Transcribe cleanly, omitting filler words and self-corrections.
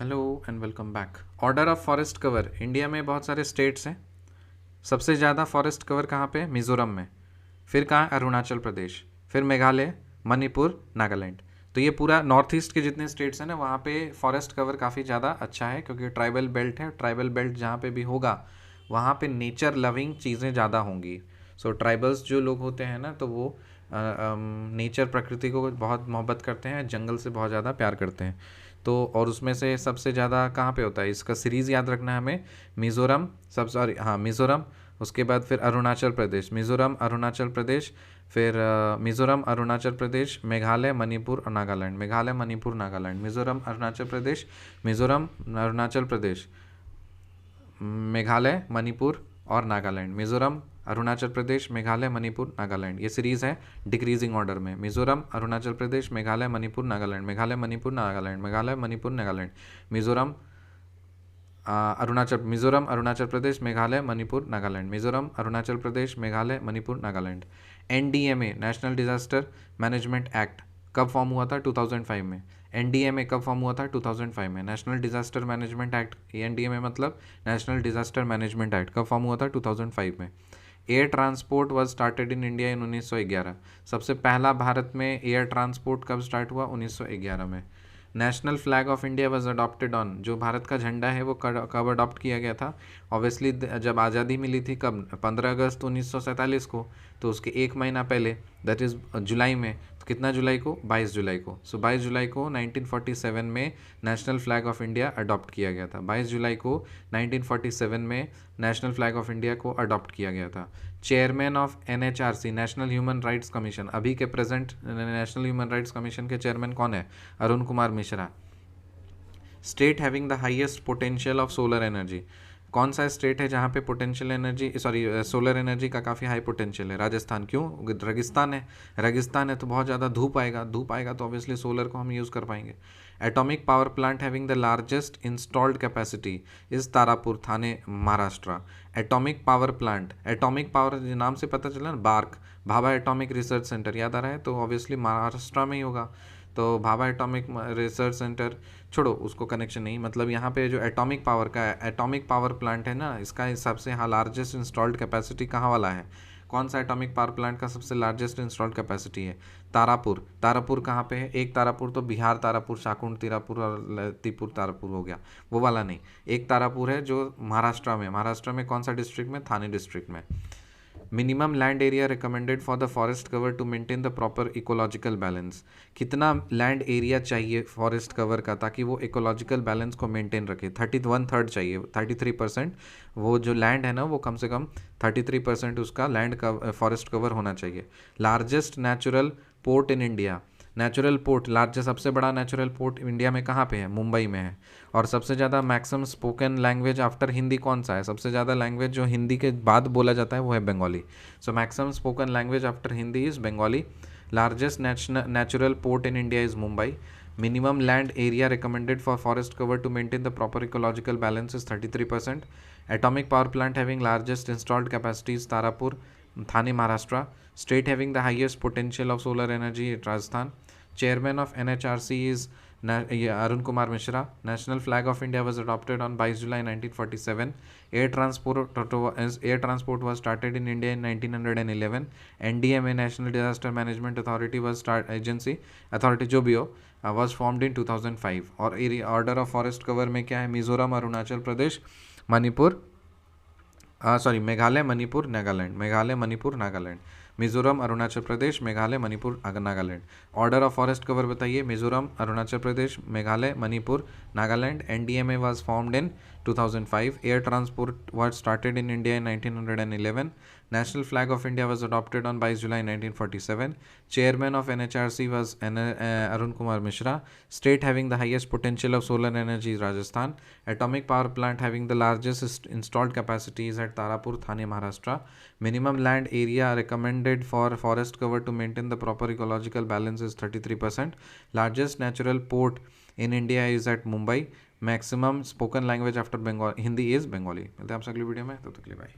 Hello and welcome back. Order of forest cover, India में बहुत सारे स्टेट्स हैं। सबसे ज़्यादा फॉरेस्ट कवर कहाँ पे है? मिज़ोरम में। फिर कहाँ? अरुणाचल प्रदेश। फिर मेघालय, मणिपुर, नागालैंड। तो ये पूरा नॉर्थ ईस्ट के जितने स्टेट्स हैं ना, वहाँ पे फॉरेस्ट कवर काफ़ी ज़्यादा अच्छा है, क्योंकि ट्राइबल बेल्ट है। ट्राइबल बेल्ट जहाँ पे भी होगा वहाँ पे नेचर लविंग चीज़ें ज़्यादा होंगी। सो ट्राइबल्स जो लोग होते हैं ना, तो वो नेचर, प्रकृति को बहुत मोहब्बत करते हैं, जंगल से बहुत ज़्यादा प्यार करते हैं। तो और उसमें से सबसे ज़्यादा कहाँ पे होता है, इसका सीरीज़ याद रखना है हमें। मिज़ोरम, सब सॉरी हाँ मिज़ोरम, उसके बाद फिर अरुणाचल प्रदेश, मिज़ोरम अरुणाचल प्रदेश, फिर मिज़ोरम अरुणाचल प्रदेश, मेघालय, मणिपुर और नागालैंड। मेघालय, मणिपुर, नागालैंड, मिज़ोरम अरुणाचल प्रदेश, मिज़ोरम अरुणाचल प्रदेश, मेघालय, मणिपुर और नागालैंड। मिज़ोरम, अरुणाचल प्रदेश, मेघालय, मणिपुर, नागालैंड। ये सीरीज़ है डिक्रीजिंग ऑर्डर में। Mizoram, Arunachal Pradesh, Meghalaya, Manipur, Nagaland, Meghalaya, Manipur, Nagaland, Meghalaya, Manipur, Nagaland, Mizoram, Mizoram, Arunachal Pradesh, Meghalaya, Manipur, Nagaland, Mizoram, Arunachal Pradesh, Meghalaya, Manipur, Nagaland. NDMA, National Disaster Management Act, कब फॉर्म हुआ था? 2005 में। एनडीएमए कब फॉर्म हुआ था? 2005 में। National Disaster Management act, NDMA मतलब नेशनल डिजास्टर मैनेजमेंट एक्ट, कब फॉर्म हुआ था? 2005 में। Air transport was started in India in 1911। सबसे पहला भारत में एयर ट्रांसपोर्ट कब स्टार्ट हुआ? 1911 में। National flag of India was adopted on, जो भारत का झंडा है वो कब अडॉप्ट किया गया था? ऑब्वियसली जब आज़ादी मिली थी, कब? 15 अगस्त 1947 को। तो उसके एक महीना पहले, दैट इज़ जुलाई में। तो कितना जुलाई को? 22 जुलाई को। सो 22 जुलाई को 1947 में national flag of India adopt किया गया था। 22 जुलाई को 1947 में नेशनल फ्लैग ऑफ इंडिया को अडॉप्ट किया गया था। Chairman of NHRC, national human rights commission, अभी के present national human rights commission के चेयरमैन कौन है? Arun Kumar Mishra. State having the highest potential of solar energy, कौन सा स्टेट है जहाँ पे potential energy, sorry solar energy का काफ़ी हाई पोटेंशियल है? राजस्थान। क्यों? रेगिस्तान है। रेगिस्तान है तो बहुत ज़्यादा धूप आएगा, धूप आएगा तो ऑब्वियसली सोलर को हम यूज़ कर पाएंगे। Atomic power plant having the largest installed capacity इस Tarapur, Thane, Maharashtra. Atomic power plant, atomic power नाम से पता चला ना, BARC, Bhabha atomic research centre याद आ रहा है, तो ऑब्वियसली महाराष्ट्र में ही होगा। तो भाभा एटॉमिक रिसर्च सेंटर, छोड़ो उसको, कनेक्शन नहीं। मतलब यहाँ पे जो एटॉमिक पावर का एटॉमिक पावर प्लांट है ना, इसका सबसे लार्जेस्ट इंस्टॉल्ड कैपेसिटी कहाँ वाला है? कौन सा एटॉमिक पावर प्लांट का सबसे लार्जेस्ट इंस्टॉल्ड कैपेसिटी है? तारापुर। तारापुर कहाँ पे है? एक तारापुर तो बिहार तारापुर, शाकुंड तारापुर और लतीपुर तारापुर हो गया, वो वाला नहीं। एक तारापुर है जो महाराष्ट्र में, महाराष्ट्र में कौन सा डिस्ट्रिक्ट में? थाने डिस्ट्रिक्ट में। Minimum land area recommended for the forest cover to maintain the proper ecological balance, कितना लैंड एरिया चाहिए फॉरेस्ट कवर का ताकि वो इकोलॉजिकल बैलेंस को मेंटेन रखे? 31/3 चाहिए, 33%। वो जो लैंड है ना, वो कम से कम 33% उसका लैंड का फॉरेस्ट कवर होना चाहिए। Largest natural port in India, natural port largest, सबसे बड़ा नेचुरल पोर्ट इंडिया में कहाँ पे है? मुंबई में है। और सबसे ज़्यादा maximum spoken language after Hindi कौन सा है? सबसे ज़्यादा लैंग्वेज जो हिंदी के बाद बोला जाता है वो है Bengali. So maximum spoken language after Hindi is Bengali. Largest natural port in India is Mumbai. Minimum land area recommended for forest cover to maintain the proper ecological balance is 33%. Atomic power plant having largest installed capacity is Tarapur, Thane, Maharashtra. State having the highest potential of solar energy is Rajasthan. Chairman of NHRC is Arun Kumar Mishra. National flag of India was adopted on 22 July 1947. Air transport was started in India in 1911. NDMA, National Disaster Management Authority was agency authority जो भी हो, was formed in 2005. और order of forest cover में क्या है? Mizoram, Arunachal Pradesh, Manipur, sorry Meghalaya, Manipur, Nagaland, Meghalaya, Manipur, Nagaland, Mizoram, Arunachal Pradesh, Meghalaya, Manipur, Nagaland. Order of forest cover बताइए। Mizoram, Arunachal Pradesh, Meghalaya, Manipur, Nagaland. NDMA was formed in 2005. Air transport was started in India in 1911. National flag of India was adopted on 22 July 1947. Chairman of NHRC was Arun Kumar Mishra. State having the highest potential of solar energy is Rajasthan. Atomic power plant having the largest installed capacity is at Tarapur, Thane, Maharashtra. Minimum land area recommended for forest cover to maintain the proper ecological balance is 33%. Largest natural port in India is at Mumbai. Maximum spoken language after Bengali, Hindi is Bengali. मिलते हैं आपसे अगली video में, तब तक के लिए bye.